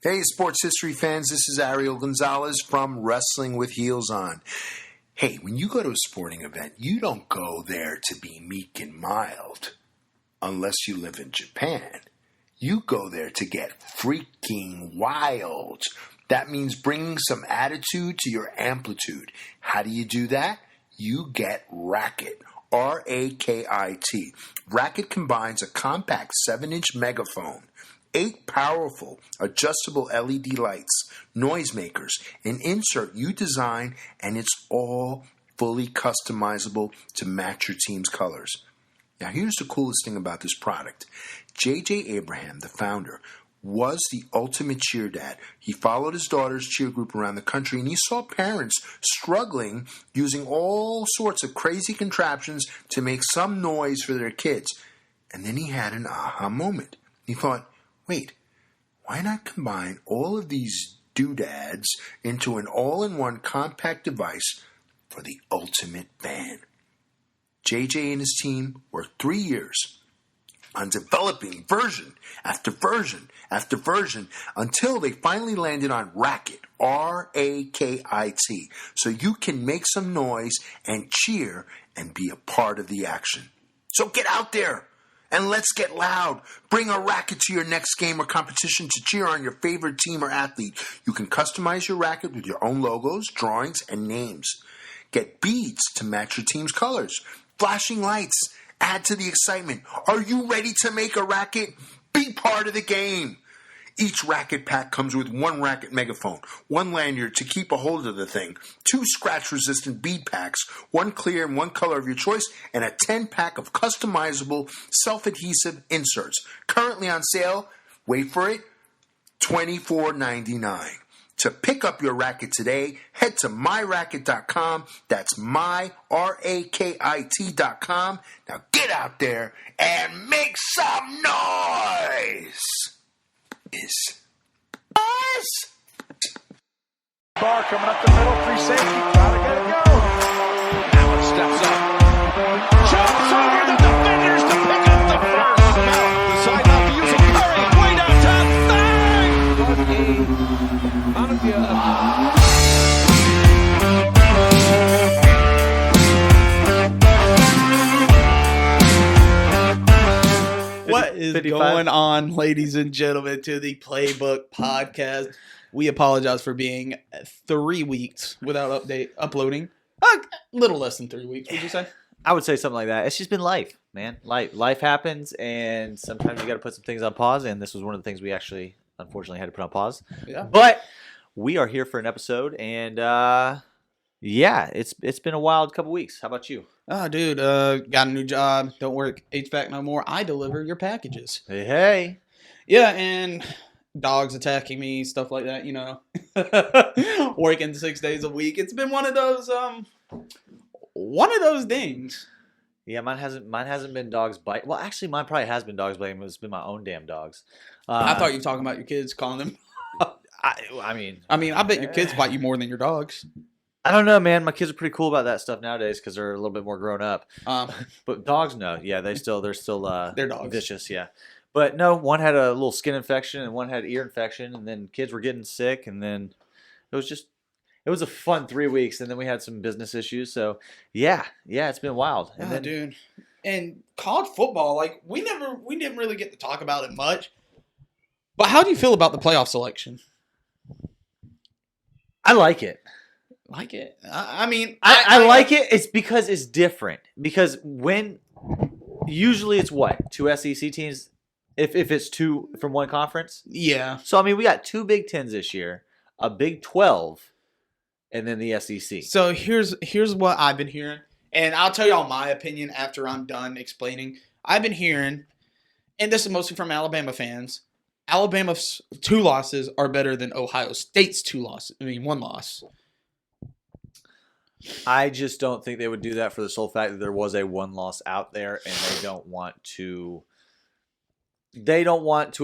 Hey, sports history fans, this is Ariel Gonzalez from Wrestling with Heels On. Hey, when you go to a sporting event, you don't go there to be meek and mild, unless you live in Japan. You go there to get freaking wild. That means bringing some attitude to your amplitude. How do you do that? You get Racket. R-A-K-I-T. Racket combines a compact 7-inch megaphone, 8 powerful adjustable LED lights, noisemakers, an insert you design, and it's all fully customizable to match your team's colors. Now here's the coolest thing about this product. J.J. Abraham, the founder, was the ultimate cheer dad. He followed his daughter's cheer group around the country, and he saw parents struggling using all sorts of crazy contraptions to make some noise for their kids. And then he had an aha moment. He thought, wait, why not combine all of these doodads into an all-in-one compact device for the ultimate fan? JJ and his team worked 3 years on developing version after version after version until they finally landed on Racket, R-A-K-I-T, so you can make some noise and cheer and be a part of the action. So get out there and let's get loud. Bring a racket to your next game or competition to cheer on your favorite team or athlete. You can customize your racket with your own logos, drawings, and names. Get beads to match your team's colors. Flashing lights add to the excitement. Are you ready to make a racket? Be part of the game. Each racket pack comes with 1 racket megaphone, 1 lanyard to keep a hold of the thing, 2 scratch-resistant bead packs, 1 clear and 1 color of your choice, and a 10-pack of customizable self-adhesive inserts. Currently on sale, wait for it, $24.99. To pick up your racket today, head to myracket.com. That's myraket.com. Now get out there and make some noise. Bar coming up the middle, free safety, gotta get it go. Allen steps up, jumps over the defenders to pick up the first. Now, decide not to use a Curry, way downtown, What is 55? Going on, ladies and gentlemen, to the Playbook Podcast? We apologize for being 3 weeks without uploading. A little less than 3 weeks, would you say? I would say something like that. It's just been life, man. Life happens, and sometimes you got to put some things on pause, and this was one of the things we actually, unfortunately, had to put on pause. Yeah. But we are here for an episode, and yeah, it's been a wild couple weeks. How about you? Oh, dude, got a new job. Don't work HVAC no more. I deliver your packages. Hey. Yeah, and dogs attacking me, stuff like that, you know. Working 6 days a week. It's been one of those things. Yeah, mine hasn't been dogs bite. Well, actually, mine probably has been dogs biting. It's been my own damn dogs. I thought you were talking about your kids, calling them. I mean, I bet your kids bite you more than your dogs. I don't know, man. My kids are pretty cool about that stuff nowadays because they're a little bit more grown up. But dogs, no. Yeah, they're still they're dogs. Vicious, yeah. But no, one had a little skin infection and one had ear infection, and then kids were getting sick, and then it was a fun 3 weeks, and then we had some business issues. So yeah, it's been wild. And dude, and college football, like we didn't really get to talk about it much. But how do you feel about the playoff selection? I like it. Like it. I mean, I like it. It's because it's different. Because usually it's what? 2 SEC teams, if it's 2 from one conference. Yeah. So I mean, we got 2 Big Tens this year, a Big 12, and then the SEC. So here's what I've been hearing, and I'll tell y'all my opinion after I'm done explaining. I've been hearing, and this is mostly from Alabama fans. Alabama's 2 losses are better than Ohio State's 2 losses. I mean, 1 loss. I just don't think they would do that for the sole fact that there was a 1 loss out there, and they don't want to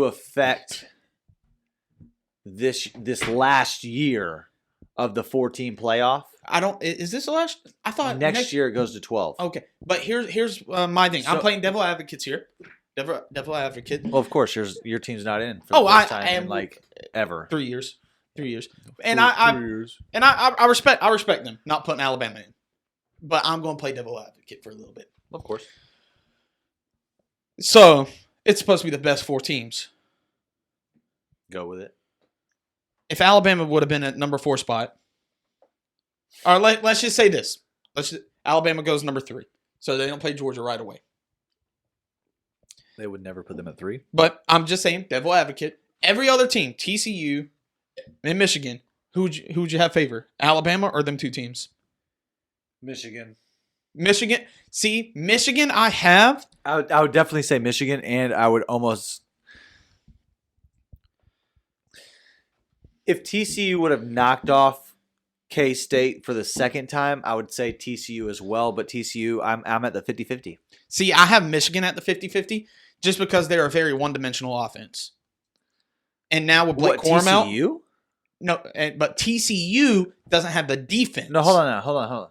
affect this last year of the 14 playoff. Is this the last? I thought next year it goes to 12. Okay, but here's my thing. I'm playing devil advocates here. devil advocate. Well, of course, your team's not in for the first time in like ever. 3 years. 3 years. And I respect them not putting Alabama in. But I'm going to play devil advocate for a little bit. Of course. So, it's supposed to be the best 4 teams. Go with it. If Alabama would have been at number 4 spot, or let's just say this. Alabama goes number 3. So they don't play Georgia right away. They would never put them at 3. But I'm just saying, devil advocate. Every other team, TCU and Michigan, who would you have favor? Alabama or them 2 teams? Michigan. See, Michigan I have. I would definitely say Michigan, and I would almost... If TCU would have knocked off K-State for the second time, I would say TCU as well. But TCU, I'm at the 50-50. See, I have Michigan at the 50-50 just because they're a very one-dimensional offense. And now with Blake Corum out... TCU? No, but TCU doesn't have the defense. No, hold on.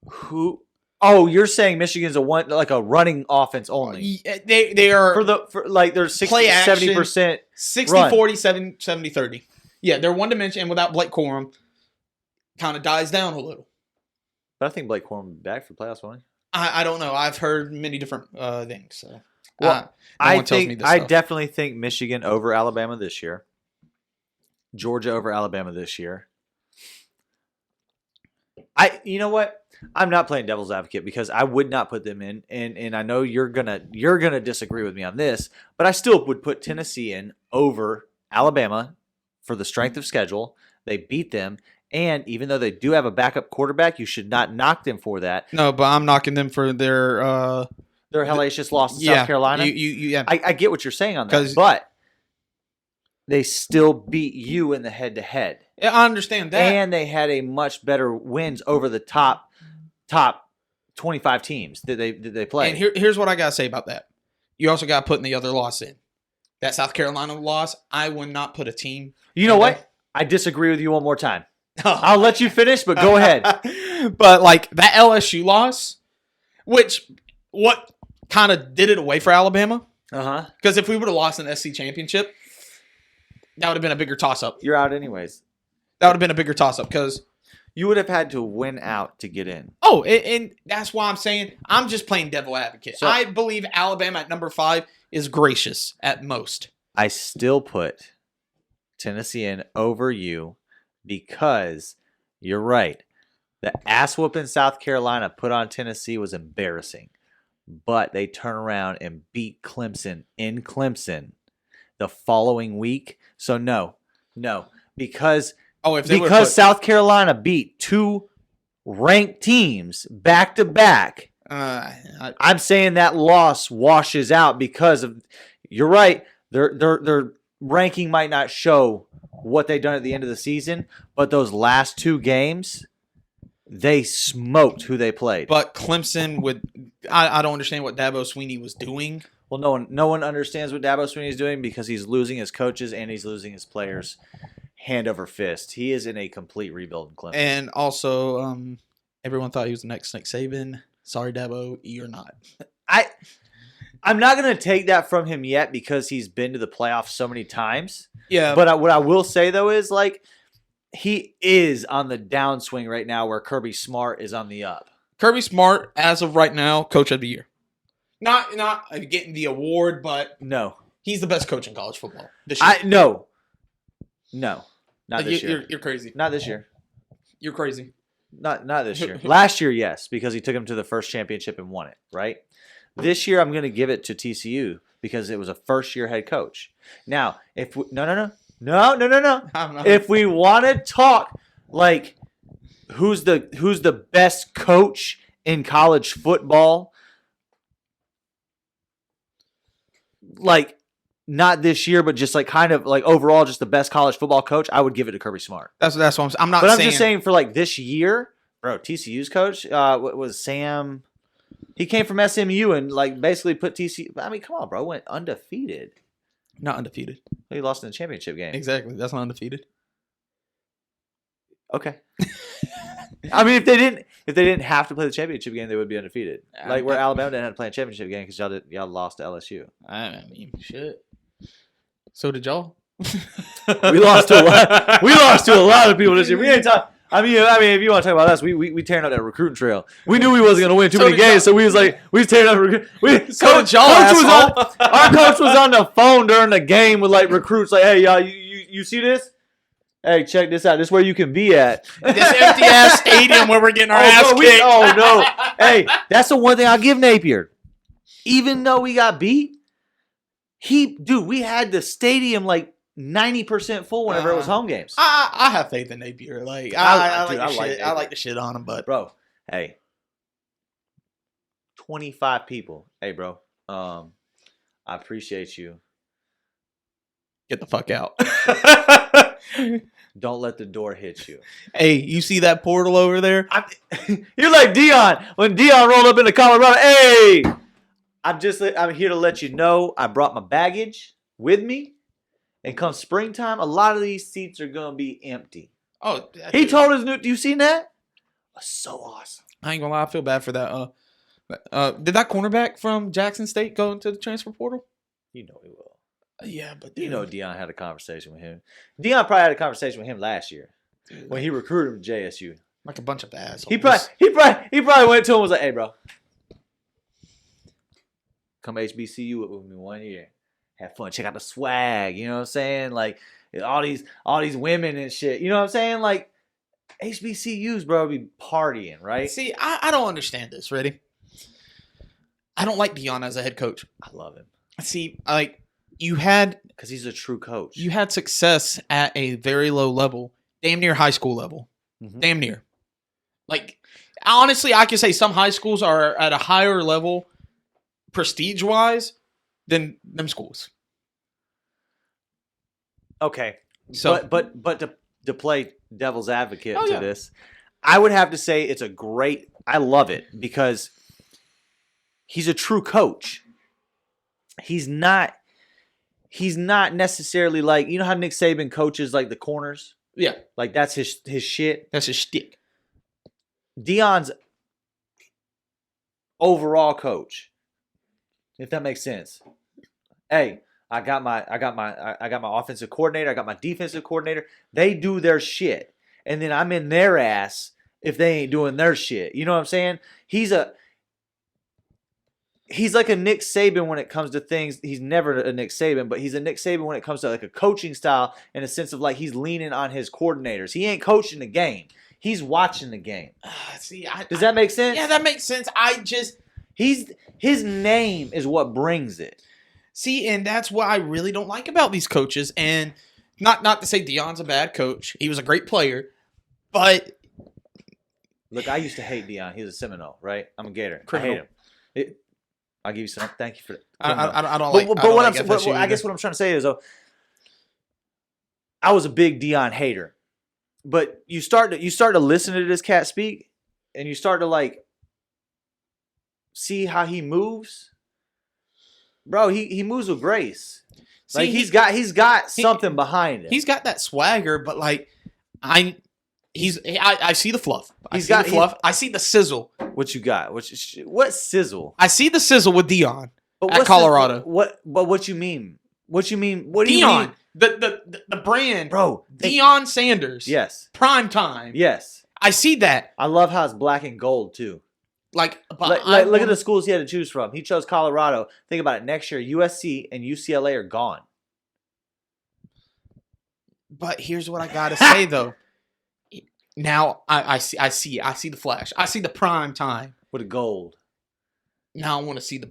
Who... Oh, you're saying Michigan's a running offense only. They are... They're 60-70%... 60-40, 70-30. Yeah, they're one dimension, and without Blake Corum, kind of dies down a little. But I think Blake Corum will be back for playoffs, won't he? I don't know. I've heard many different things. So. Well, I definitely think Michigan over Alabama this year. Georgia over Alabama this year. You know what? I'm not playing devil's advocate because I would not put them in, and I know you're gonna disagree with me on this, but I still would put Tennessee in over Alabama for the strength of schedule. They beat them, and even though they do have a backup quarterback, you should not knock them for that. No, but I'm knocking them for their hellacious loss to South Carolina. Yeah. I get what you're saying on that, but they still beat you in the head-to-head. Yeah, I understand that. And they had a much better wins over the top 25 teams that they play. And here's what I got to say about that. You also got putting the other loss in. That South Carolina loss, I would not put a team. You know what? I disagree with you one more time. I'll let you finish, but go ahead. But like that LSU loss, what kind of did it away for Alabama? Because if we would have lost an SC championship, that would have been a bigger toss-up. You're out anyways. That would have been a bigger toss-up because you would have had to win out to get in. Oh, and that's why I'm saying I'm just playing devil advocate. So, I believe Alabama at number 5 is gracious at most. I still put Tennessee in over you because you're right. The ass whooping South Carolina put on Tennessee was embarrassing. But they turn around and beat Clemson in Clemson the following week. So no. Because South Carolina beat 2 ranked teams back to back. I'm saying that loss washes out because of. You're right. Their ranking might not show what they've done at the end of the season, but those last 2 games, they smoked who they played. But Clemson I don't understand what Dabo Swinney was doing. Well, no one understands what Dabo Swinney is doing because he's losing his coaches and he's losing his players hand over fist. He is in a complete rebuild in Clemson. And also, everyone thought he was the next Nick Saban. Sorry, Dabo, you're not. I'm not going to take that from him yet because he's been to the playoffs so many times. Yeah. But what I will say, though, is like he is on the downswing right now where Kirby Smart is on the up. Kirby Smart, as of right now, coach of the year. Not getting the award, but no, he's the best coach in college football this year. No, not this year. You're crazy. Not this year. You're crazy. Not this year. Last year, yes, because he took him to the first championship and won it. Right. This year, I'm going to give it to TCU because it was a first-year head coach. Now, if no. If we want to talk like who's the best coach in college football. Like, not this year, but just like kind of like overall, just the best college football coach, I would give it to Kirby Smart. That's what I'm not. But saying. I'm just saying for like this year, bro. TCU's coach, what was Sam? He came from SMU and like basically put TCU. I mean, come on, bro. Went undefeated. Not undefeated. He lost in the championship game. Exactly. That's not undefeated. Okay. I mean, if they didn't have to play the championship game, they would be undefeated. Like where Alabama didn't have to play a championship game because y'all lost to LSU. I mean, shit. So did y'all. We lost to a lot. We lost to a lot of people this year. We ain't talking. I mean, if you want to talk about us, we tearing up that recruiting trail. We knew we wasn't gonna win too many games, so we was tearing up. Our coach was on the phone during the game with like recruits, like, hey y'all, you see this? Hey, check this out. This is where you can be at. This empty ass stadium where we're getting our ass kicked. Oh no! Hey, that's the one thing I'll give Napier. Even though we got beat, we had the stadium like 90% full whenever it was home games. I have faith in Napier. Like I like the shit on him, but bro, hey, 25 people. Hey, bro, I appreciate you. Get the fuck out. Don't let the door hit you. Hey, you see that portal over there? You're like Dion. When Dion rolled up into Colorado, hey, I'm here to let you know I brought my baggage with me. And come springtime, a lot of these seats are going to be empty. Oh, he told us, you seen that? That's so awesome. I ain't going to lie, I feel bad for that. Did that cornerback from Jackson State go into the transfer portal? You know he will. Yeah, but you know Dion had a conversation with him. Dion probably had a conversation with him last year when he recruited him to JSU. Like a bunch of assholes. He probably went to him and was like, hey, bro, come HBCU with me 1 year. Have fun. Check out the swag. You know what I'm saying? Like all these women and shit. You know what I'm saying? Like HBCUs, bro, be partying, right? See, I don't understand this. Ready? I don't like Dion as a head coach. I love him. See, like because he's a true coach. You had success at a very low level, damn near high school level, damn near. Like honestly, I can say some high schools are at a higher level, prestige wise, than them schools. Okay. So but to play devil's advocate to this, I would have to say I love it because he's a true coach. He's not necessarily like, you know how Nick Saban coaches like the corners? Yeah. Like that's his shit. That's his shtick. Dion's overall coach. If that makes sense. Hey, I got my offensive coordinator, I got my defensive coordinator. They do their shit. And then I'm in their ass if they ain't doing their shit. You know what I'm saying? He's like a Nick Saban when it comes to things. He's never a Nick Saban, but he's a Nick Saban when it comes to like a coaching style in a sense of like he's leaning on his coordinators. He ain't coaching the game. He's watching the game. Does that make sense? Yeah, that makes sense. His name is what brings it. See, and that's what I really don't like about these coaches. And not to say Dion's a bad coach. He was a great player. But look, I used to hate Dion. He was a Seminole, right? I'm a Gator. Criminal. I hate him. I'll give you some. Thank you for that. I don't like. I guess what I'm trying to say is, though, I was a big Dion hater. But you start to listen to this cat speak, and you start to like see how he moves. Bro, he moves with grace. See, like he's got something behind him. He's got that swagger, but like I see the fluff. I see the sizzle. What you got? What sizzle? I see the sizzle with Dion at Colorado. What you mean? What you mean? What do Dion, you mean? The brand, bro. Deion Sanders. Yes. Prime time. Yes. I see that. I love how it's black and gold too. Like look at the schools he had to choose from. He chose Colorado. Think about it. Next year, USC and UCLA are gone. But here's what I gotta say though. Now I see the flash. I see the prime time with the gold. Now I want to see the.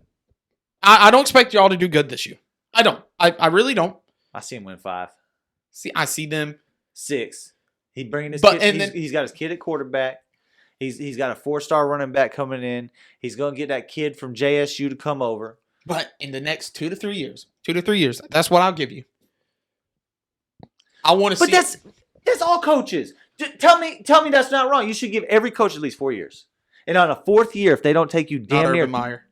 I don't expect y'all to do good this year. I don't. I really don't. I see him win 5. I see them 6. He's bringing his kid. He's got his kid at quarterback. He's got a 4-star running back coming in. He's going to get that kid from JSU to come over. But in the next 2 to 3 years, that's what I'll give you. I want to see. But that's all coaches. Tell me that's not wrong. You should give every coach at least 4 years. And on a 4th year, if they don't take you damn near. Urban Meyer.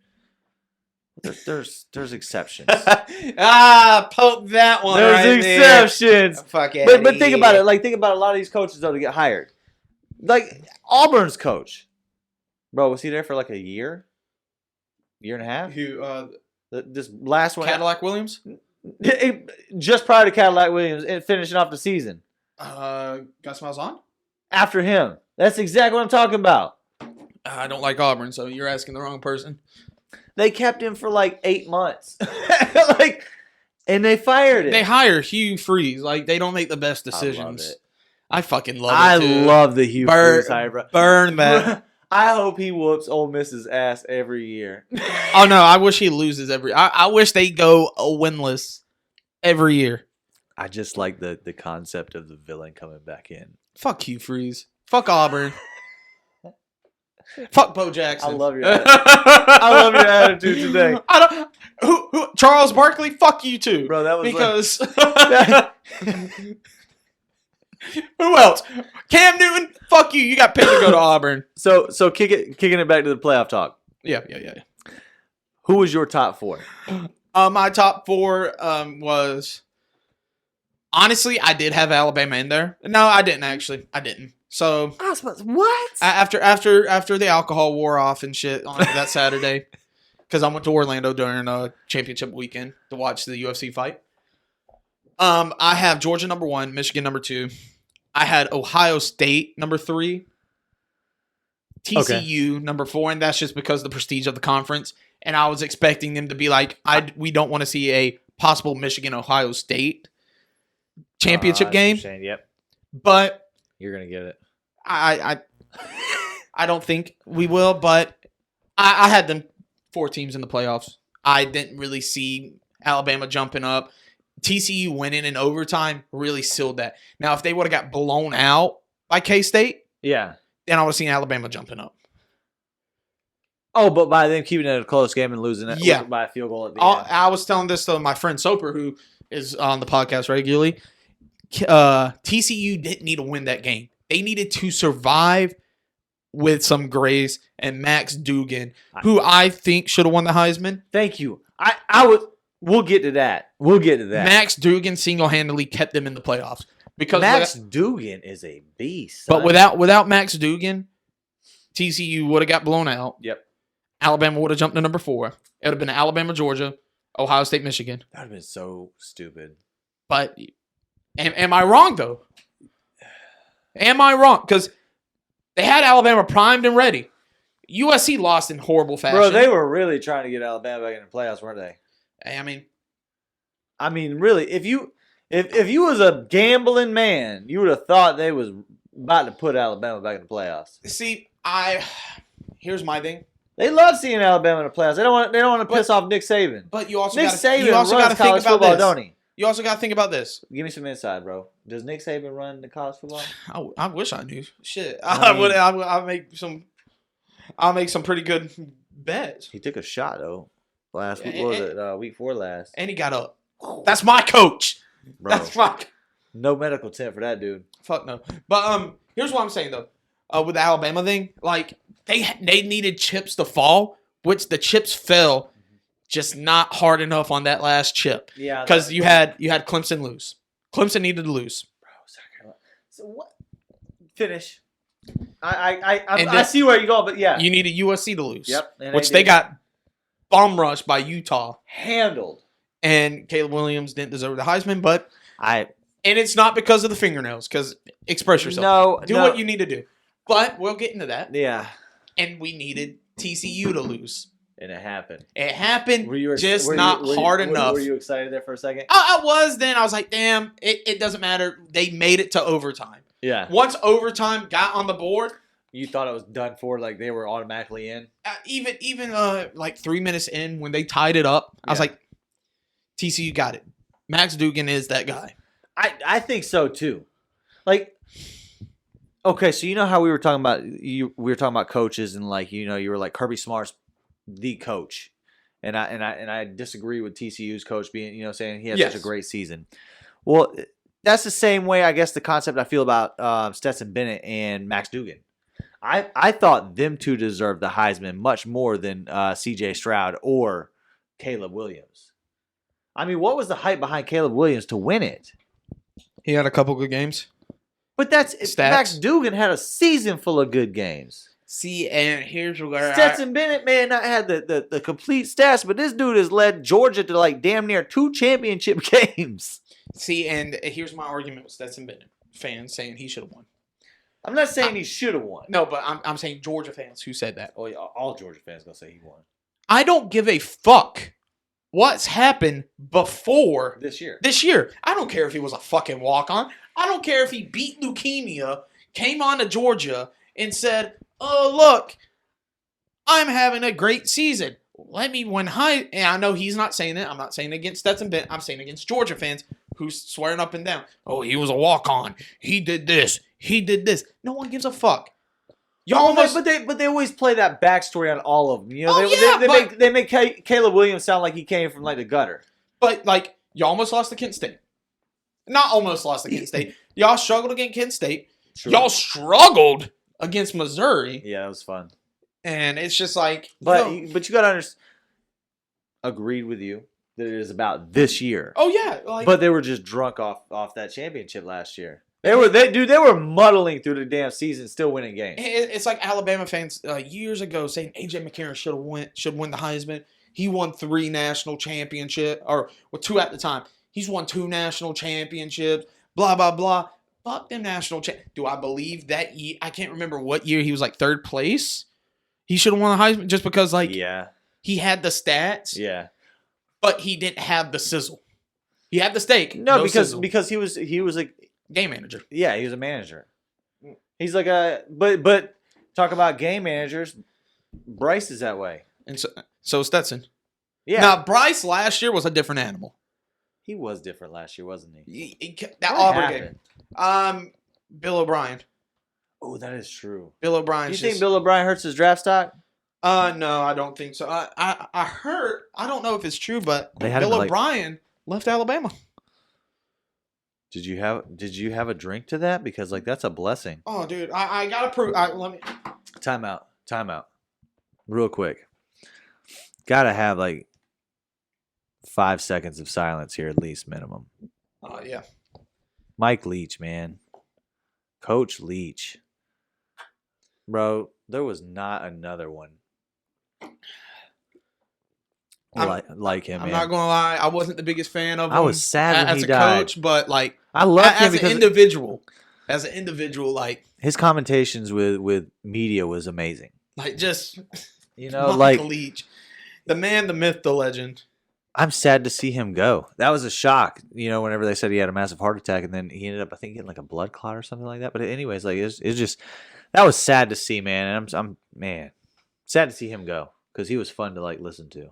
There's exceptions. Poke that one. There's exceptions. Fuck it. But think about it. Like think about a lot of these coaches though to get hired. Like Auburn's coach, bro, was he there for like a year and a half? Who? This last one, Cadillac Williams. Just prior to Cadillac Williams and finishing off the season. Gus Malzahn? After him. That's exactly what I'm talking about. I don't like Auburn, so you're asking the wrong person. They kept him for like 8 months. And they fired him. They hire Hugh Freeze. Like, they don't make the best decisions. I fucking love it, too. I love the Hugh Freeze hire, bro. Burn that. I hope he whoops Ole Miss's ass every year. Oh, no. I wish he loses every... I wish they go winless every year. I just like the concept of the villain coming back in. Fuck Hugh Freeze. Fuck Auburn. Fuck Bo Jackson. I love your attitude. I love your attitude today. Who Charles Barkley? Fuck you too, bro. That was because who else? Cam Newton. Fuck you. You got paid to go to Auburn. So kicking it back to the playoff talk. Yeah. Who was your top 4? My top 4 was honestly I did have Alabama in there. No, I didn't actually. I didn't. So I was about to, what? After the alcohol wore off and shit on that Saturday, because I went to Orlando during a championship weekend to watch the UFC fight. I have Georgia number 1, Michigan number 2. I had Ohio State number 3, TCU number 4, and that's just because of the prestige of the conference. And I was expecting them to be like, we don't want to see a possible Michigan-Ohio State championship game. Yep. But you're gonna get it. I don't think we will, but I had them 4 teams in the playoffs. I didn't really see Alabama jumping up. TCU winning in overtime really sealed that. Now, if they would have got blown out by K-State, then I would have seen Alabama jumping up. Oh, but by them keeping it a close game and losing it by a field goal at the end. I was telling this to my friend Soper, who is on the podcast regularly. TCU didn't need to win that game. They needed to survive with some grace and Max Duggan, who I think should have won the Heisman. Thank you. We'll get to that. Max Duggan single-handedly kept them in the playoffs because Max Duggan is a beast. But without Max Duggan, TCU would have got blown out. Yep. Alabama would have jumped to number 4. It would have been Alabama, Georgia, Ohio State, Michigan. That would have been so stupid. But am I wrong, though? Am I wrong? Because they had Alabama primed and ready. USC lost in horrible fashion. Bro, they were really trying to get Alabama back in the playoffs, weren't they? I mean, really, if you was a gambling man, you would have thought they was about to put Alabama back in the playoffs. See, here's my thing. They love seeing Alabama in the playoffs. They don't want to piss off Nick Saban. But you also Nick Saban runs runs college football, don't he? You also got to think about this. Give me some insight, bro. Does Nick Saban run the college football? I wish I knew. Shit, I'll make some pretty good bets. He took a shot though. Last week, what was it? Week 4 last. And he got up. That's my coach. Bro. That's my. No medical tent for that dude. Fuck no. But here's what I'm saying though. With the Alabama thing, like they needed chips to fall, which the chips fell, just not hard enough on that last chip. Yeah. Because you had Clemson lose. Clemson needed to lose. Bro, so what? Finish. I see where you go, but yeah. You needed USC to lose. Yep. Which they got bum rushed by Utah. Handled. And Caleb Williams didn't deserve the Heisman, but and it's not because of the fingernails, because express yourself. Do what you need to do. But we'll get into that. Yeah. And we needed TCU to lose. And it happened. It happened, not hard enough. Were you excited there for a second? I was then. I was like, damn, it doesn't matter. They made it to overtime. Yeah. Once overtime got on the board. You thought it was done for, like they were automatically in? Even like 3 minutes in when they tied it up, I was like, TCU got it. Max Duggan is that guy. I think so too. Like, okay, so you know how we were talking about coaches and like you were like Kirby Smart's the coach, and I disagree with TCU's coach being saying he had such a great season. Well, that's the same way I guess the concept I feel about Stetson Bennett and Max Duggan. I thought them two deserved the Heisman much more than C.J. Stroud or Caleb Williams. I mean, what was the hype behind Caleb Williams to win it? He had a couple good games. But that's Stats. Max Dugan had a season full of good games. See, and here's where Stetson Bennett may not have the complete stats, but this dude has led Georgia to like damn near 2 championship games. See, and here's my argument with Stetson Bennett fans saying he should have won. I'm not saying he should have won. No, but I'm saying Georgia fans who said that. Oh, yeah, all Georgia fans gonna say he won I don't give a fuck what's happened before this year. I don't care if he was a fucking walk-on. I don't care if he beat leukemia, came on to Georgia, and said, "Oh, look, I'm having a great season. Let me win high." And I know he's not saying it. I'm not saying it against Stetson Bennett. I'm saying against Georgia fans who's swearing up and down. "Oh, he was a walk-on. He did this. He did this." No one gives a fuck. But they always play that backstory on all of them. You know, they make Caleb Williams sound like he came from like the gutter. But like you almost lost to Kent State. Not almost lost to Kent State. Y'all struggled against Kent State. True. Y'all struggled against Missouri. Yeah, that was fun. And it's just like, but you got to understand. Agreed with you that it is about this year. Oh yeah, but they were just drunk off that championship last year. They were muddling through the damn season, still winning games. It's like Alabama fans years ago saying AJ McCarron should win the Heisman. He won 3 national championships, or 2 at the time. He's won 2 national championships. Blah blah blah. Fuck them national championships. Do I believe that year? I can't remember what year he was like 3rd place. He should have won the Heisman just because he had the stats. Yeah, but he didn't have the sizzle. He had the steak. No because he was like. Game manager. Yeah, he was a manager. He's like but talk about game managers. Bryce is that way, and so Stetson. Yeah. Now Bryce last year was a different animal. He was different last year, wasn't he? That Auburn game. Bill O'Brien. Oh, that is true. Bill O'Brien. Do you think Bill O'Brien hurts his draft stock? No, I don't think so. I heard. I don't know if it's true, but Bill O'Brien left Alabama. Did you have a drink to that? Because like that's a blessing. Oh, dude, I gotta prove. Let me. Time out. Real quick. Gotta have like 5 seconds of silence here at least minimum. Oh yeah. Mike Leach, man. Coach Leach. Bro, there was not another one like him. I'm not gonna lie, I wasn't the biggest fan of him. I was sad when he died. As a coach, but like I love him as an individual, like his commentations with media was amazing. Like just like Leach, the man, the myth, the legend. I'm sad to see him go. That was a shock, whenever they said he had a massive heart attack and then he ended up, I think, getting like a blood clot or something like that. But anyways, like it's just that was sad to see, man. And I'm sad to see him go because he was fun to like listen to.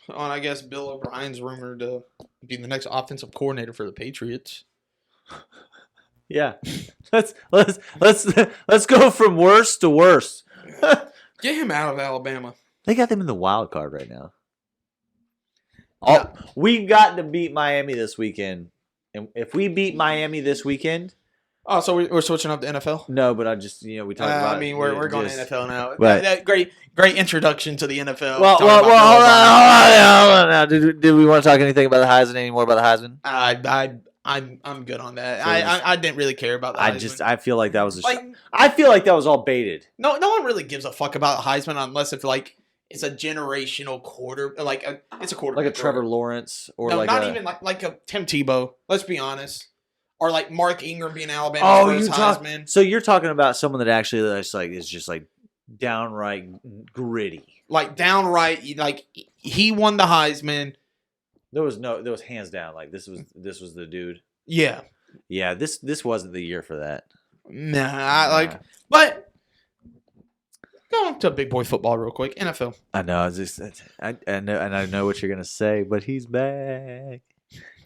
Oh, and I guess Bill O'Brien's rumored to be the next offensive coordinator for the Patriots. Yeah, let's go from worst to worst. Get him out of Alabama. They got them in the wild card right now. Yeah. We got to beat Miami this weekend, and if we beat Miami this weekend. Oh, so we're switching up to NFL? No, but I just we talked about. I mean, we're going to NFL now. Right. That great introduction to the NFL. Well, hold on. Now, did we want to talk anything about the Heisman anymore? About the Heisman? I'm good on that. I didn't really care about the Heisman. I feel like that was I feel like that was all baited. No one really gives a fuck about Heisman unless if like it's a generational quarter, it's a quarterback, like a Trevor Lawrence or even like a Tim Tebow. Let's be honest. Or like Mark Ingram being Alabama's first Heisman. So you're talking about someone that actually is just like downright gritty. Like downright, like he won the Heisman. There was hands down. Like this was the dude. Yeah. Yeah. This wasn't the year for that. But going to big boy football real quick. NFL. I know. I know what you're gonna say, but he's back.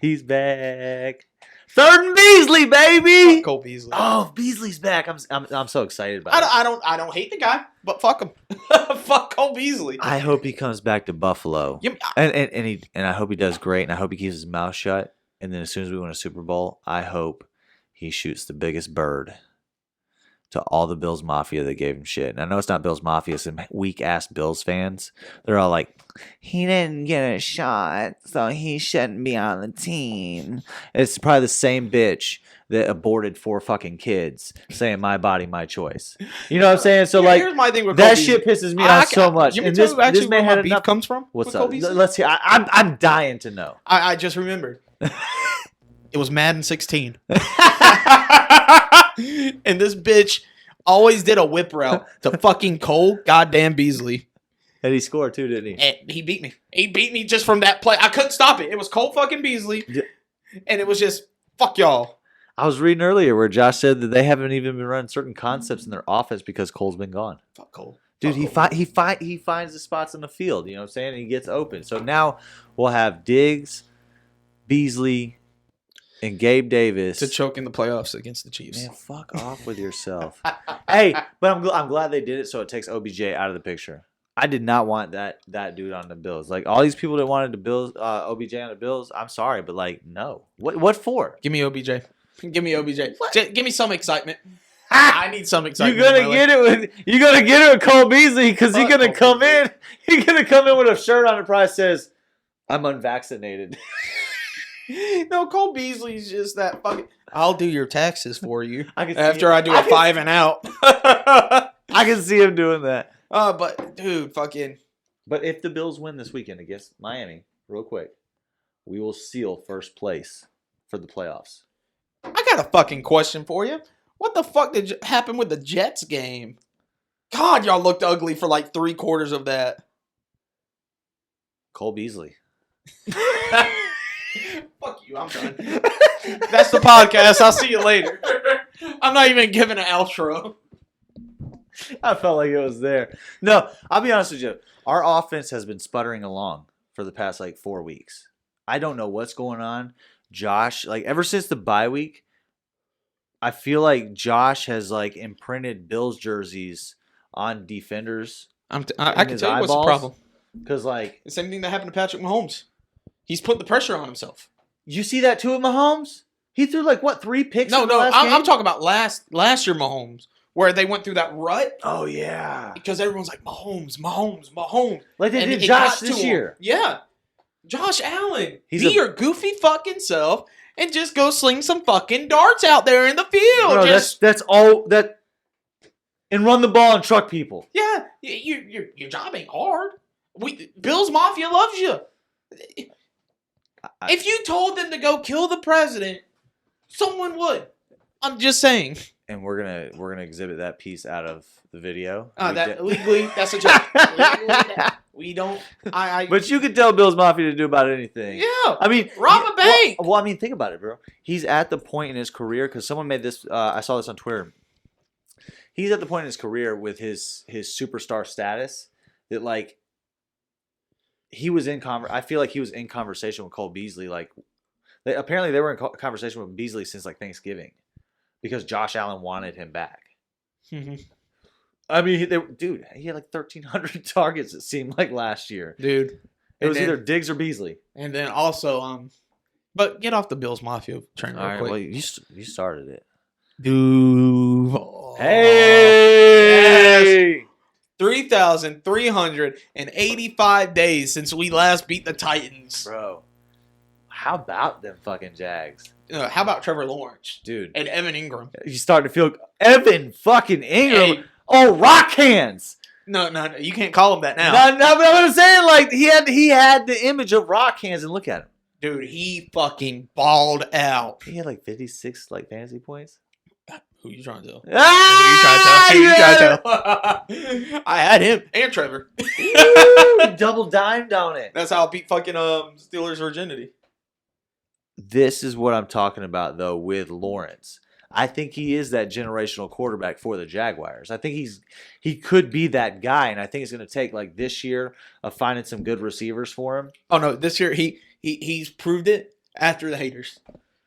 He's back. Third and Beasley, baby. Cole Beasley. Oh, Beasley's back. I'm so excited about it. I don't hate the guy, but fuck him. Fuck Cole Beasley. I hope he comes back to Buffalo. And I hope he does great, and I hope he keeps his mouth shut. And then as soon as we win a Super Bowl, I hope he shoots the biggest bird to all the Bills Mafia that gave him shit. And I know it's not Bills Mafia, it's some weak-ass Bills fans. They're all like, he didn't get a shot, so he shouldn't be on the team. It's probably the same bitch that aborted 4 fucking kids saying my body, my choice. You know what I'm saying? So, like, here's my thing with that shit pisses me off so much. And this man had beef comes from? What's up? Let's hear. I'm dying to know. I just remembered. It was Madden 16. And this bitch always did a whip route to fucking Cole goddamn Beasley. And he scored too, didn't he? And he beat me. He beat me just from that play. I couldn't stop it. It was Cole fucking Beasley. And it was just, fuck y'all. I was reading earlier where Josh said that they haven't even been running certain concepts in their offense because Cole's been gone. Fuck Cole. Dude, he finds the spots in the field, you know what I'm saying? And he gets open. So now we'll have Diggs, Beasley, and Gabe Davis to choke in the playoffs against the Chiefs. Man, fuck off with yourself. Hey, but I'm glad they did it so it takes OBJ out of the picture. I did not want that dude on the Bills. Like, all these people that wanted the Bills, OBJ on the Bills, I'm sorry, but, like, no. What for? Give me OBJ. Give me OBJ. Give me some excitement. I need some excitement. You're gonna get it with Cole Beasley because he's gonna come in. He's gonna come in with a shirt on the price says, "I'm unvaccinated." No, Cole Beasley's just that fucking. I'll do your taxes for you after I do a 5 and out. I can see him doing that. But dude, fucking. But if the Bills win this weekend against Miami, real quick, we will seal first place for the playoffs. I got a fucking question for you. What the fuck did happen with the Jets game? God, y'all looked ugly for like 3/4 of that. Cole Beasley. Fuck you, I'm done. That's the podcast. I'll see you later. I'm not even giving an outro. I felt like it was there. No, I'll be honest with you. Our offense has been sputtering along for the past like 4 weeks. I don't know what's going on. Josh, like ever since the bye week, I feel like Josh has like imprinted Bills jerseys on defenders. I can tell you what's the problem. Because like the same thing that happened to Patrick Mahomes. He's putting the pressure on himself. You see that too with Mahomes? He threw like what 3 picks? No, I'm talking about last year Mahomes, where they went through that rut. Oh yeah, because everyone's like Mahomes. Like they did Josh this year. Yeah, Josh Allen. Be your goofy fucking self and just go sling some fucking darts out there in the field. Bro, that's all that. And run the ball and truck people. Yeah, your job ain't hard. Bills Mafia loves you. If you told them to go kill the president, someone would. I'm just saying. And we're gonna exhibit that piece out of the video. Legally, that's a joke. Legally, we don't. But you can tell Bills Mafia to do about anything. Yeah. I mean, rob a bank. Well, I mean, think about it, bro. He's at the point in his career because someone made this. I saw this on Twitter. He's at the point in his career with his superstar status that like. He was in I feel like he was in conversation with Cole Beasley. Like, apparently they were in conversation with Beasley since like Thanksgiving, because Josh Allen wanted him back. Mm-hmm. I mean, dude, he had like 1,300 targets. It seemed like last year, dude. It was either Diggs or Beasley. And then also, but get off the Bills Mafia train real quick. Well, you started it, dude. Hey. Yes. 3,385 days since we last beat the Titans. Bro, how about them fucking Jags? How about Trevor Lawrence? Dude. And Evan Ingram. You starting to feel Evan fucking Ingram. Hey. Oh, rock hands. No, you can't call him that now. No, but I'm saying, like, he had the image of rock hands, and look at him. Dude, he fucking balled out. He had like 56 like fantasy points. Who you trying to tell? Who you trying to tell? I had him and Trevor. Double dimed on it. That's how I beat fucking Steelers virginity. This is what I'm talking about, though, with Lawrence. I think he is that generational quarterback for the Jaguars. I think he could be that guy, and I think it's going to take like this year of finding some good receivers for him. Oh no, this year he's proved it after the haters,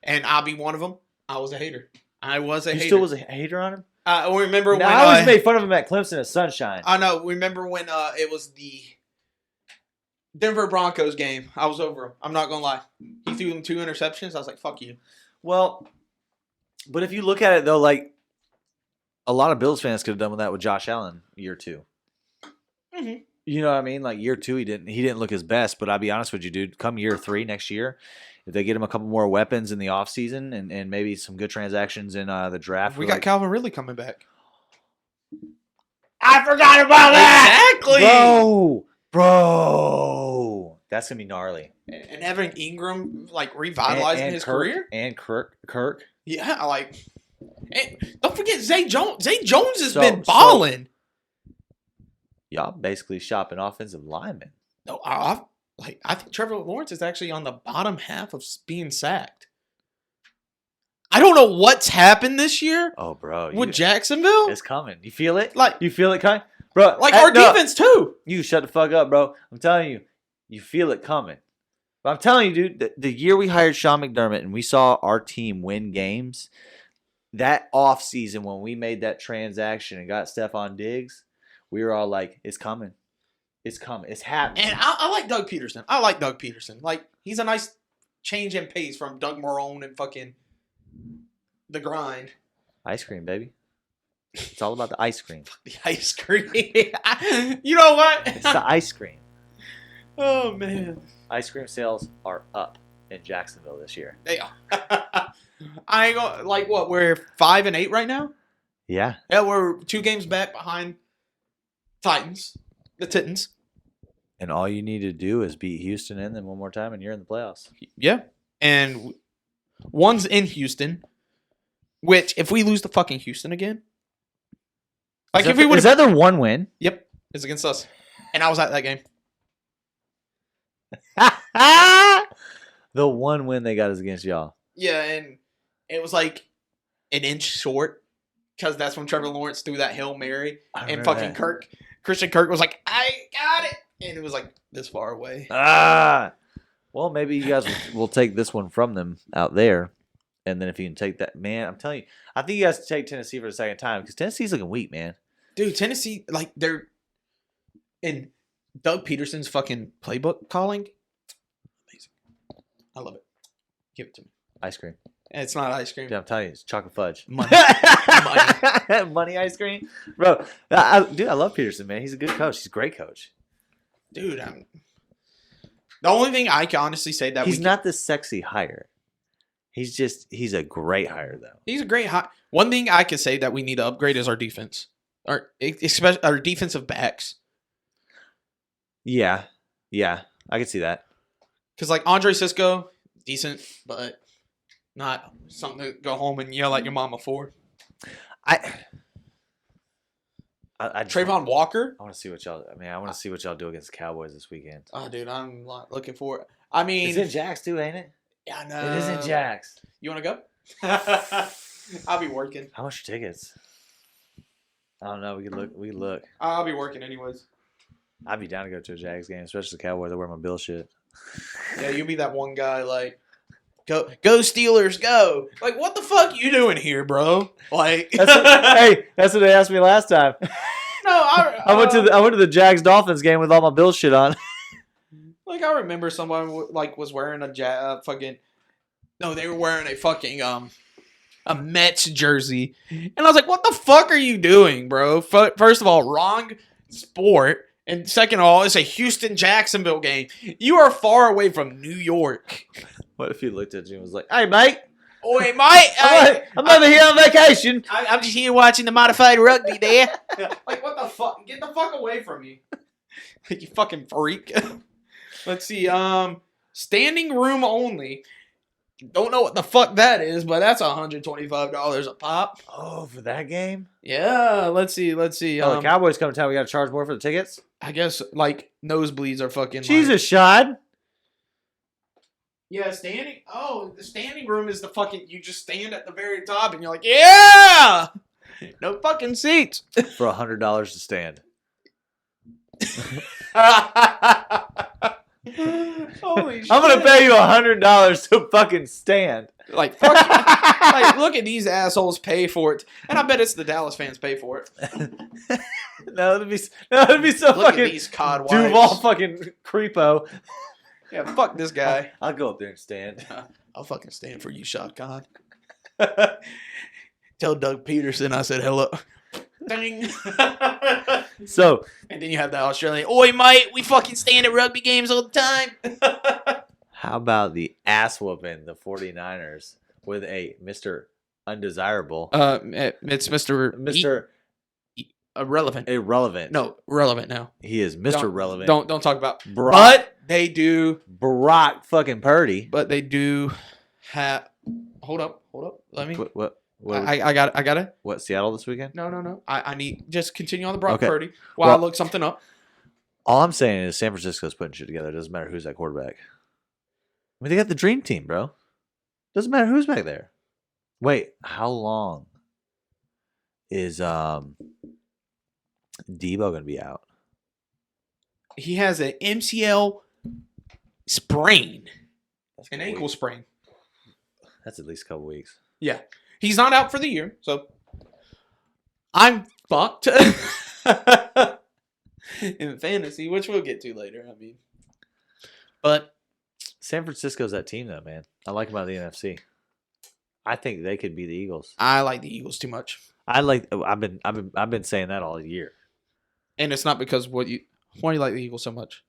and I'll be one of them. I was a hater. You still was a hater on him? Remember when I always made fun of him at Clemson at Sunshine. I know. Remember when it was the Denver Broncos game? I was over him. I'm not gonna lie. He threw them 2 interceptions. I was like, "Fuck you." Well, but if you look at it though, like a lot of Bills fans could have done with that with Josh Allen year 2. Mm-hmm. You know what I mean? Like year 2, he didn't look his best. But I'll be honest with you, dude. Come year 3 next year, if they get him a couple more weapons in the offseason and maybe some good transactions in the draft, we got Calvin Ridley coming back. I forgot about that. Exactly, bro. That's gonna be gnarly. And having Ingram like revitalizing his career and Kirk. Yeah, like. And don't forget Zay Jones. Zay Jones has been balling. Y'all basically shopping offensive linemen. No, I think Trevor Lawrence is actually on the bottom half of being sacked. I don't know what's happened this year. Oh, bro, with Jacksonville, it's coming. You feel it? Like you feel it coming, bro. Like our defense too. You shut the fuck up, bro. I'm telling you, you feel it coming. But I'm telling you, dude, the year we hired Sean McDermott and we saw our team win games, that off season when we made that transaction and got Stephon Diggs, we were all like, it's coming. It's coming. It's happening. And I like Doug Peterson. Like, he's a nice change in pace from Doug Marrone and fucking the grind. Ice cream, baby. It's all about the ice cream. The ice cream. You know what? It's the ice cream. Oh, man. Ice cream sales are up in Jacksonville this year. They are. I ain't gonna, like, what, we're 5-8 right now? Yeah. Yeah, we're 2 games back behind the Titans. And all you need to do is beat Houston in them one more time, and you're in the playoffs. Yeah. And one's in Houston, which, if we lose to fucking Houston again. Like, if we would. Is that their one win? Yep. It's against us. And I was at that game. The one win they got is against y'all. Yeah, and it was like an inch short because that's when Trevor Lawrence threw that Hail Mary. And fucking Christian Kirk was like, I got it. And it was like this far away. Well, maybe you guys will take this one from them out there. And then if you can take that, man, I'm telling you, I think you guys take Tennessee for the second time because Tennessee's looking weak, man. Dude, Tennessee, like, they're in Doug Peterson's fucking playbook calling. Amazing. I love it. Give it to me. Ice cream. It's not ice cream. Dude, I'm telling you, it's chocolate fudge. Money. Money ice cream? Bro, I love Peterson, man. He's a good coach. He's a great coach. Dude, the only thing I can honestly say that he's not the sexy hire. He's a great hire, though. He's a great hire. One thing I could say that we need to upgrade is our defense. Especially our defensive backs. Yeah, I can see that. Because, like, Andre Sisco, decent, but not something to go home and yell at your mama for. Trayvon Walker. I want to see what y'all. I want to see what y'all do against the Cowboys this weekend. Oh, dude, I'm looking for it. I mean, it's in Jax too, ain't it? Yeah, I know. It is in Jax. You want to go? I'll be working. How much are tickets? I don't know. We could look. I'll be working anyways. I'd be down to go to a Jags game, especially the Cowboys. I wear my Bill shit. Yeah, you'll be that one guy like, go Steelers, go! Like, what the fuck you doing here, bro? Like, that's what they asked me last time. No, I went to the Jags Dolphins game with all my Bill shit on. Like, I remember someone was wearing fucking. No, they were wearing a fucking a Mets jersey, and I was like, "What the fuck are you doing, bro?" First of all, wrong sport. And second of all, it's a Houston-Jacksonville game. You are far away from New York. What if he looked at you and was like, "Hey, mate. Oh, hey, mate. I'm over here on vacation. I'm just here watching the modified rugby there." Like, what the fuck? Get the fuck away from me. Like, you fucking freak. Let's see. Standing room only. Don't know what the fuck that is, but that's $125 a pop. Oh, for that game? Yeah. Let's see. The Cowboys come to town. We got to charge more for the tickets? I guess, like, nosebleeds are fucking. Jesus, Shad. Yeah, standing. Oh, the standing room is the fucking. You just stand at the very top and you're like, yeah! No fucking seats. For $100 to stand. Holy shit. I'm going to pay you $100 to fucking stand. Like, fuck you. Like, look at these assholes pay for it. And I bet it's the Dallas fans pay for it. No, it'd be so look fucking at these cod wipes. Duval fucking creepo. Yeah, fuck this guy. I'll go up there and stand. I'll fucking stand for you, shotgun. Tell Doug Peterson I said hello. Ding. So, and then you have the Australian, oi, mate, we fucking stand at rugby games all the time. how about the ass whooping the 49ers with a Mr. Undesirable? It's Mr. Irrelevant. Irrelevant. No, relevant now. He is Mr. Relevant. Don't talk about. Brock. But they do. Brock fucking Purdy. But they do have. Hold up. Let me. What? I got it. What, Seattle this weekend? No. I need just continue on the Brock Okay. Purdy while I look something up. All I'm saying is San Francisco's putting shit together. It doesn't matter who's at quarterback. I mean, they got the dream team, bro. Doesn't matter who's back there. Wait, how long is Debo gonna be out? He has an MCL sprain, That's an a ankle week. sprain. That's at least a couple weeks. Yeah, he's not out for the year, so I'm fucked in fantasy, which we'll get to later. I mean, but San Francisco's that team, though, man. I like them out of the NFC. I think they could be the Eagles. I like the Eagles too much, I've been saying that all year. and it's not because why do you like the Eagles so much?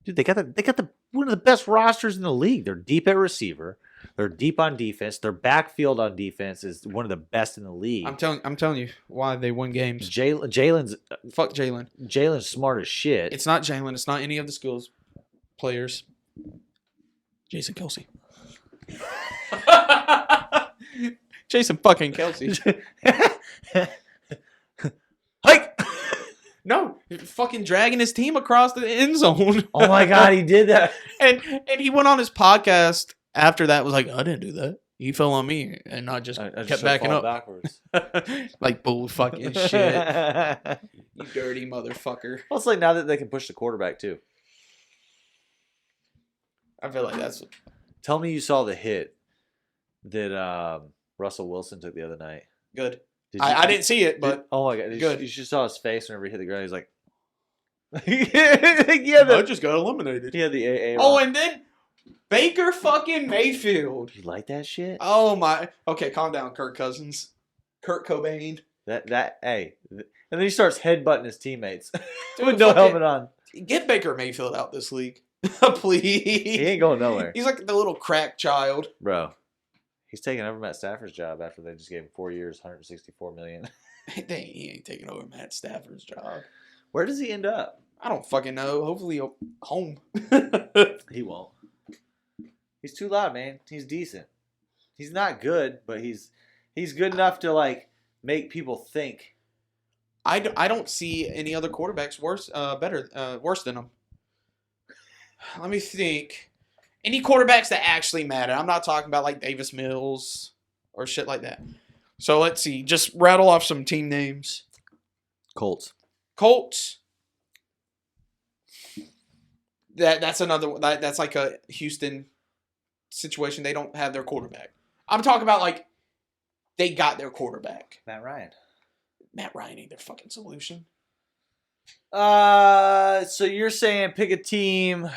Dude, they got the one of the best rosters in the league. They're deep at receiver. They're deep on defense. Their backfield on defense is one of the best in the league. I'm telling you why they win games. Jalen's Fuck Jalen. Jalen's smart as shit. It's not Jalen. It's not any of the skills players. Jason Kelsey. Jason fucking Kelsey. Hike! No, fucking dragging his team across the end zone. Oh my god, he did that. and he went on his podcast after that, was like, I didn't do that. You fell on me, and I just kept backing up. Backwards. Like bull fucking shit. You dirty motherfucker. Well, it's like now that they can push the quarterback too. I feel like that's. Tell me you saw the hit that Russell Wilson took the other night. Good. I didn't see it, but oh my god, good. You just saw his face whenever he hit the ground. He's like, I just got eliminated. He had the AA. Oh, and then Baker fucking Mayfield. You like that shit? Oh my. Okay, calm down, Kirk Cousins. Kurt Cobain. Hey. And then he starts headbutting his teammates Dude, with no fucking- helmet on. Get Baker Mayfield out this league. Please. He ain't going nowhere. He's like the little crack child. Bro. He's taking over Matt Stafford's job after they just gave him 4 years, $164 million. He ain't taking over Matt Stafford's job. Where does he end up? I don't fucking know. Hopefully home. He won't. He's too loud, man. He's decent. He's not good, but he's good enough to like make people think. I don't see any other quarterbacks worse than him. Let me think. Any quarterbacks that actually matter. I'm not talking about like Davis Mills or shit like that. So let's see. Just rattle off some team names. Colts. That's another one. That's like a Houston situation. They don't have their quarterback. I'm talking about like they got their quarterback. Matt Ryan ain't their fucking solution. So you're saying pick a team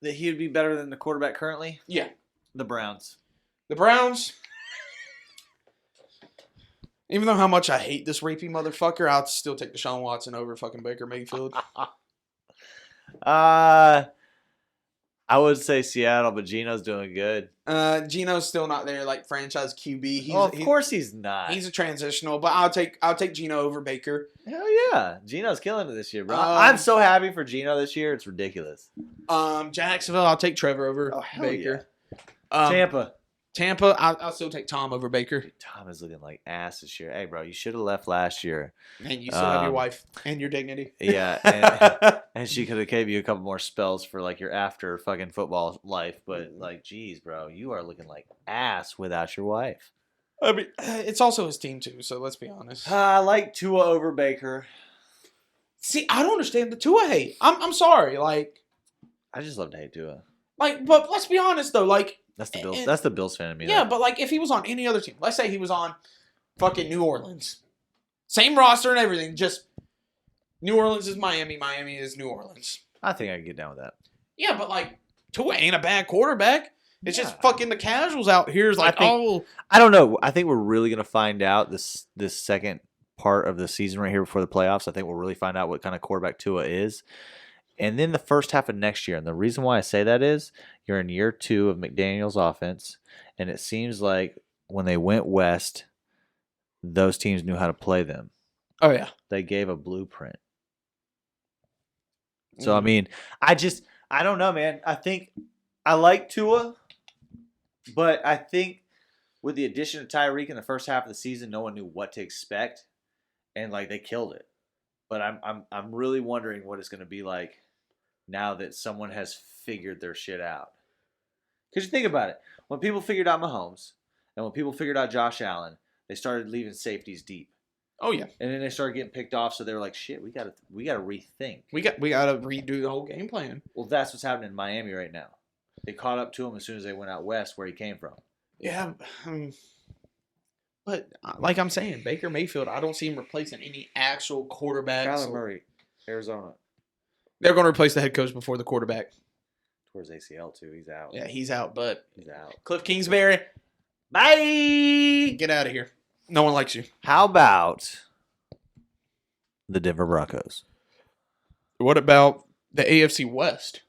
that he would be better than the quarterback currently? Yeah. The Browns. Even though how much I hate this rapey motherfucker, I'll still take Deshaun Watson over fucking Baker Mayfield. I would say Seattle, but Geno's doing good. Geno's still not there, like franchise QB. Of course he's not. He's a transitional, but I'll take Geno over Baker. Hell yeah, Geno's killing it this year, bro. I'm so happy for Geno this year. It's ridiculous. Jacksonville, I'll take Trevor over Baker. Yeah. Tampa, I'll still take Tom over Baker. Tom is looking like ass this year. Hey, bro, you should have left last year. And you still have your wife and your dignity. Yeah, and she could have gave you a couple more spells for like your after fucking football life. But like, geez, bro, you are looking like ass without your wife. I mean, it's also his team too. So let's be honest. I like Tua over Baker. See, I don't understand the Tua hate. I'm sorry, like. I just love to hate Tua. Like, but let's be honest though, like. That's the Bills. That's the Bills fan of me. Yeah, though. but like if he was on any other team, let's say he was on fucking New Orleans, same roster and everything, just New Orleans is Miami, Miami is New Orleans. I think I can get down with that. Yeah, but like Tua ain't a bad quarterback. It's just fucking the casuals out here is like, I don't know. I think we're really gonna find out this second part of the season right here before the playoffs. I think we'll really find out what kind of quarterback Tua is. And then the first half of next year. And the reason why I say that is you're in year 2 of McDaniel's offense. And it seems like when they went west, those teams knew how to play them. Oh, yeah. They gave a blueprint. So, I mean, I don't know, man. I think I like Tua, but I think with the addition of Tyreek in the first half of the season, no one knew what to expect. And, like, they killed it. But I'm really wondering what it's going to be like now that someone has figured their shit out. Because you think about it. When people figured out Mahomes and when people figured out Josh Allen, they started leaving safeties deep. Oh, yeah. And then they started getting picked off, so they were like, shit, we gotta rethink. We got to redo the whole game plan. Well, that's what's happening in Miami right now. They caught up to him as soon as they went out west where he came from. Yeah. But like I'm saying, Baker Mayfield, I don't see him replacing any actual quarterbacks. Kyler Murray, Arizona. They're going to replace the head coach before the quarterback. Towards ACL, too. He's out. Yeah, he's out, but he's out. Cliff Kingsbury, bye! Get out of here. No one likes you. How about the Denver Broncos? What about the AFC West?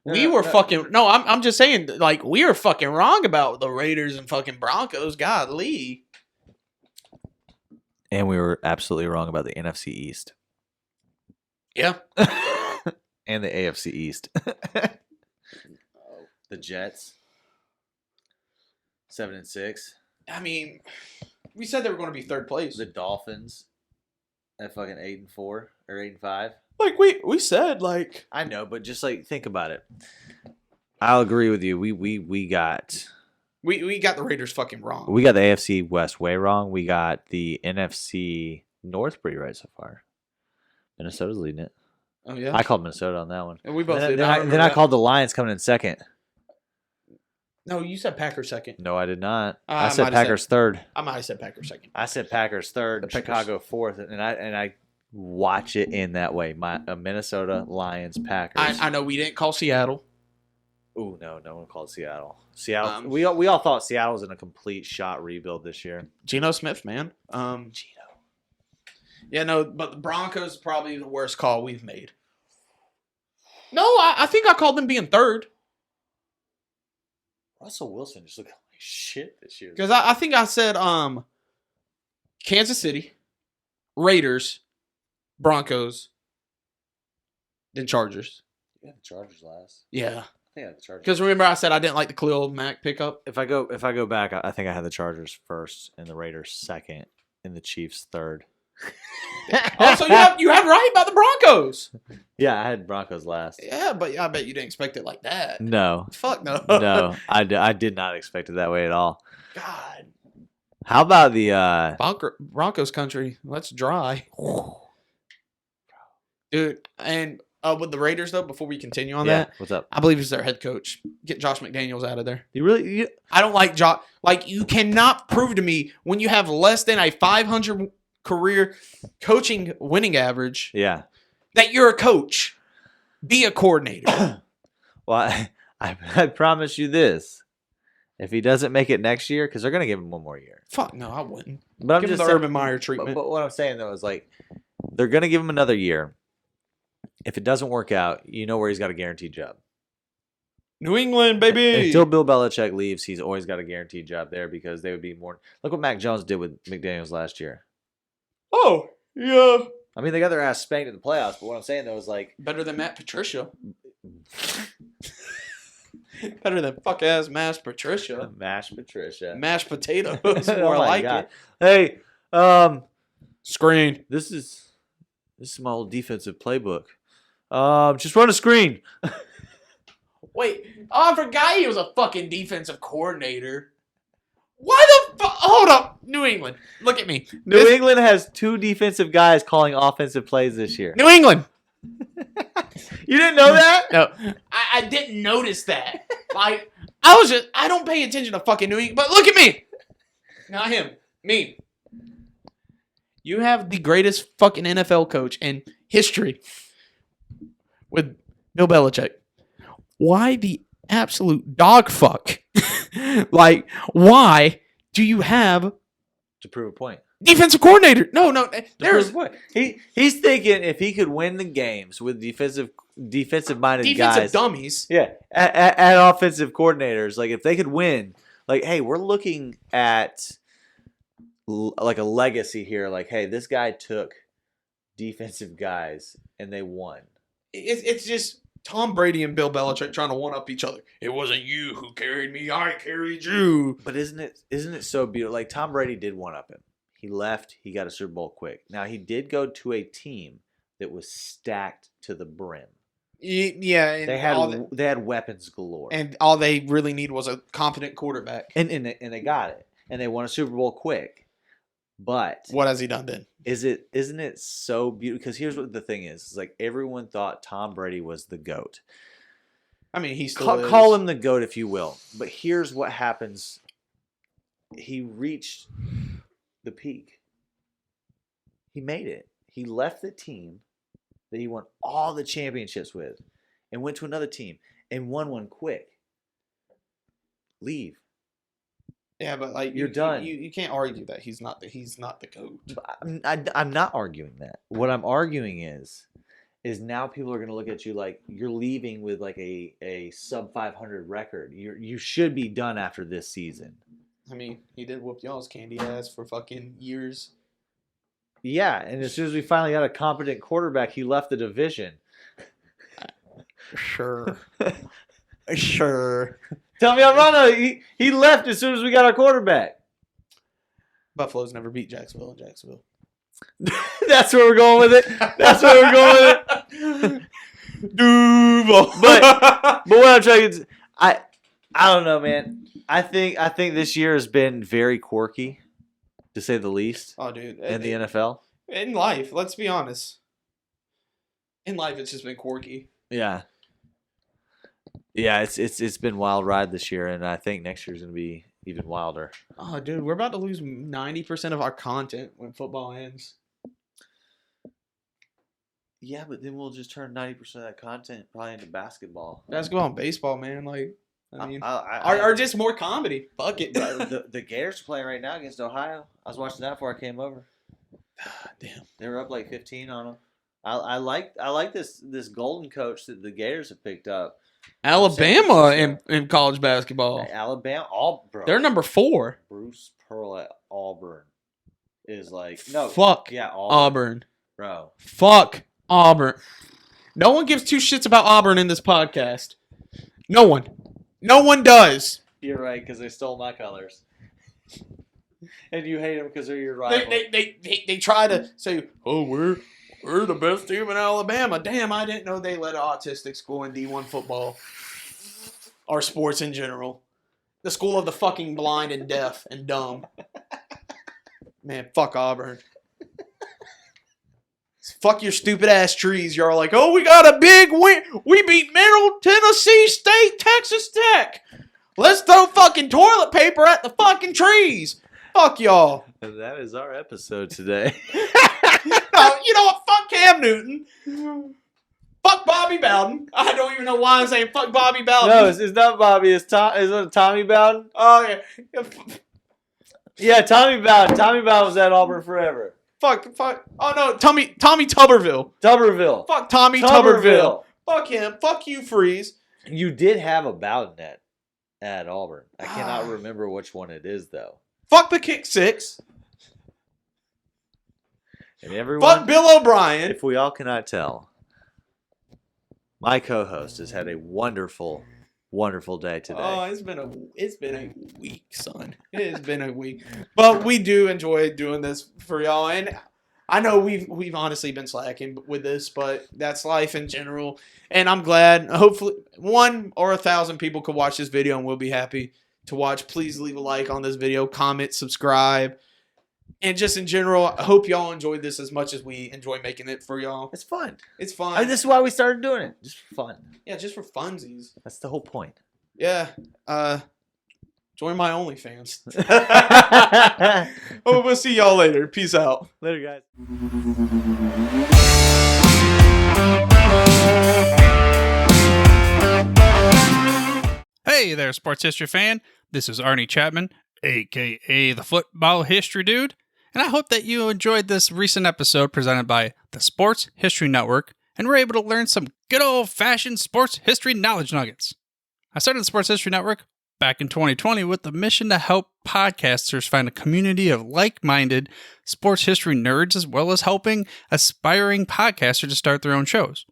I'm just saying, like, we were fucking wrong about the Raiders and fucking Broncos. Godly. And we were absolutely wrong about the NFC East. Yeah. And the AFC East. The Jets. 7-6. I mean, we said they were going to be third place. The Dolphins at fucking 8-4 or 8-5. Like we said, like, I know, but just like think about it. I'll agree with you. We got the Raiders fucking wrong. We got the AFC West way wrong. We got the NFC North pretty right so far. Minnesota's leading it. Oh yeah, I called Minnesota on that one. And we both did. Then I called the Lions coming in second. No, you said Packers second. No, I did not. I said Packers third. I might have said Packers second. I said Packers third. Chicago fourth, and I watch it in that way. Minnesota, Lions, Packers. I know we didn't call Seattle. Ooh, no one called Seattle. Seattle. We all thought Seattle was in a complete shot rebuild this year. Geno Smith, man. Geno. Yeah, no, but the Broncos is probably the worst call we've made. No, I think I called them being third. Russell Wilson just looked like shit this year. Because I think I said Kansas City, Raiders, Broncos, then Chargers. You had the Chargers last. Yeah. I think I had the Chargers. Because remember I said I didn't like the Khalil Mack pickup? If I go back, I think I had the Chargers first and the Raiders second and the Chiefs third. Also, you had right about the Broncos. Yeah, I had Broncos last. Yeah, but I bet you didn't expect it like that. No. Fuck no. No, I did not expect it that way at all. God. How about the Broncos country? That's dry. Dude, and with the Raiders, though, before we continue on that. What's up? I believe it's their head coach. Get Josh McDaniels out of there. I don't like Josh. Like, you cannot prove to me when you have less than a 500 career coaching winning average that you're a coach. Be a coordinator. Well, I promise you this. If he doesn't make it next year, because they're going to give him one more year. Fuck no, I wouldn't. But I'm give just him the Urban Meyer treatment. But what I'm saying, though, is like they're going to give him another year. If it doesn't work out, you know where he's got a guaranteed job. New England, baby. Until Bill Belichick leaves, he's always got a guaranteed job there because they would be more. Look what Mac Jones did with McDaniels last year. Oh, yeah. I mean, they got their ass spanked in the playoffs, but what I'm saying, though, is like... Better than Matt Patricia. Better than fuck-ass Mashed Patricia. Mashed Patricia. Mashed potatoes. More like God. it. Hey, screen. This is my old defensive playbook. Just run a screen. Wait. Oh, I forgot he was a fucking defensive coordinator. Why the fuck? Hold up. New England. Look at me. New England has 2 defensive guys calling offensive plays this year. New England. You didn't know that? No. I didn't notice that. Like, I don't pay attention to fucking New England. But look at me. Not him. Me. You have the greatest fucking NFL coach in history with Bill Belichick. Why the absolute dog fuck? Like, why do you have... To prove a point. defensive coordinator. No. There's he's thinking if he could win the games with defensive-minded guys. Defensive dummies. Yeah, at offensive coordinators. Like, if they could win, like, hey, we're looking at, like, a legacy here. Like, hey, this guy took defensive guys, and they won. It's just Tom Brady and Bill Belichick trying to one-up each other. It wasn't you who carried me. I carried you. But isn't it so beautiful? Like, Tom Brady did one-up him. He left. He got a Super Bowl quick. Now, he did go to a team that was stacked to the brim. Yeah. And they had weapons galore. And all they really need was a competent quarterback. And they got it. And they won a Super Bowl quick. But what has he done then? Isn't it so beautiful? Because here's what the thing is. It's like everyone thought Tom Brady was the GOAT. I mean, he still is. Call him the GOAT if you will. But here's what happens. He reached the peak. He made it. He left the team that he won all the championships with and went to another team and won one quick. Leave. Yeah, but like you're done. You can't argue that he's not the GOAT. I'm not arguing that. What I'm arguing is now people are going to look at you like you're leaving with like a sub 500 record. You should be done after this season. I mean, he did whoop y'all's candy ass for fucking years. Yeah, and as soon as we finally got a competent quarterback, he left the division. Sure. Tell me I'm wrong. He left as soon as we got our quarterback. Buffalo's never beat Jacksonville in Jacksonville. That's where we're going with it. Duval. But what I'm trying to, I don't know, man. I think this year has been very quirky, to say the least. Oh, dude. In the NFL. In life, let's be honest. In life, it's just been quirky. Yeah. Yeah, it's been a wild ride this year, and I think next year's going to be even wilder. Oh, dude, we're about to lose 90% of our content when football ends. Yeah, but then we'll just turn 90% of that content probably into basketball. Basketball and baseball, man. Like, I mean, are just more comedy. Fuck it. The Gators are playing right now against Ohio. I was watching that before I came over. Damn. They were up like 15 on them. I like this golden coach that the Gators have picked up. Alabama in college basketball. Alabama, bro. They're number 4. Bruce Pearl at Auburn is like Fuck Auburn. Bro. Fuck Auburn. No one gives two shits about Auburn in this podcast. No one does. You're right, because they stole my colors. And you hate them because they're your rival. They try to say, oh, we're the best team in Alabama. Damn, I didn't know they let an autistic school in D1 football. Or sports in general. The school of the fucking blind and deaf and dumb. Man, fuck Auburn. Fuck your stupid ass trees. You're like, oh, we got a big win. We beat Middle Tennessee State, Texas Tech. Let's throw fucking toilet paper at the fucking trees. Fuck y'all. And that is our episode today. You know what? Fuck Cam Newton. Fuck Bobby Bowden. I don't even know why I'm saying fuck Bobby Bowden. No, it's not Bobby. It's Tommy Bowden. Oh, yeah. Yeah, Tommy Bowden. Tommy Bowden was at Auburn forever. Fuck. Oh, no. Tommy Tuberville. Fuck Tommy Tuberville. Fuck him. Fuck you, Freeze. You did have a Bowden at Auburn. I cannot remember which one it is, though. Fuck the kick six. And everyone, fuck Bill O'Brien. If we all cannot tell, my co-host has had a wonderful, wonderful day today. Oh, it's been a week, son. It has been a week. But we do enjoy doing this for y'all. And I know we've honestly been slacking with this, but that's life in general. And I'm glad, hopefully, 1 or 1,000 people could watch this video and we'll be happy to watch. Please leave a like on this video, comment, subscribe. And just in general, I hope y'all enjoyed this as much as we enjoy making it for y'all. It's fun. It's fun. I mean, this is why we started doing it. Just for fun. Yeah, just for funsies. That's the whole point. Yeah. Join my OnlyFans. Oh, we'll see y'all later. Peace out. Later, guys. Hey there, sports history fan. This is Arnie Chapman, a.k.a. the Football History Dude. And I hope that you enjoyed this recent episode presented by the Sports History Network and were able to learn some good old-fashioned sports history knowledge nuggets. I started the Sports History Network back in 2020 with the mission to help podcasters find a community of like-minded sports history nerds, as well as helping aspiring podcasters to start their own shows.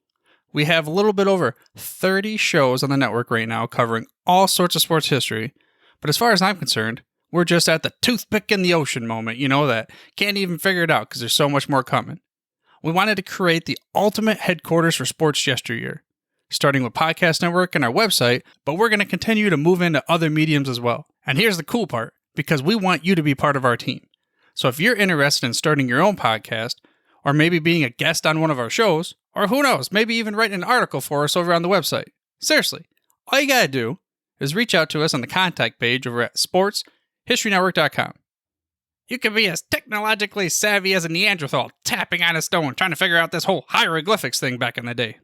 We have a little bit over 30 shows on the network right now covering all sorts of sports history, but as far as I'm concerned, we're just at the toothpick in the ocean moment, that can't even figure it out because there's so much more coming. We wanted to create the ultimate headquarters for sports yesteryear, starting with Podcast Network and our website, but we're going to continue to move into other mediums as well. And here's the cool part, because we want you to be part of our team. So if you're interested in starting your own podcast, or maybe being a guest on one of our shows, or who knows, maybe even writing an article for us over on the website. Seriously, all you gotta do is reach out to us on the contact page over at sportshistorynetwork.com. You can be as technologically savvy as a Neanderthal tapping on a stone trying to figure out this whole hieroglyphics thing back in the day.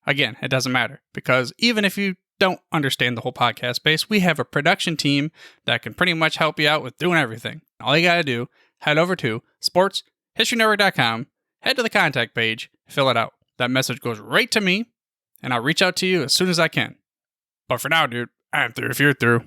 Again, it doesn't matter, because even if you don't understand the whole podcast space, we have a production team that can pretty much help you out with doing everything. All you gotta do, head over to sportshistorynetwork.com, head to the contact page, fill it out. That message goes right to me, and I'll reach out to you as soon as I can. But for now, dude, I'm through if you're through.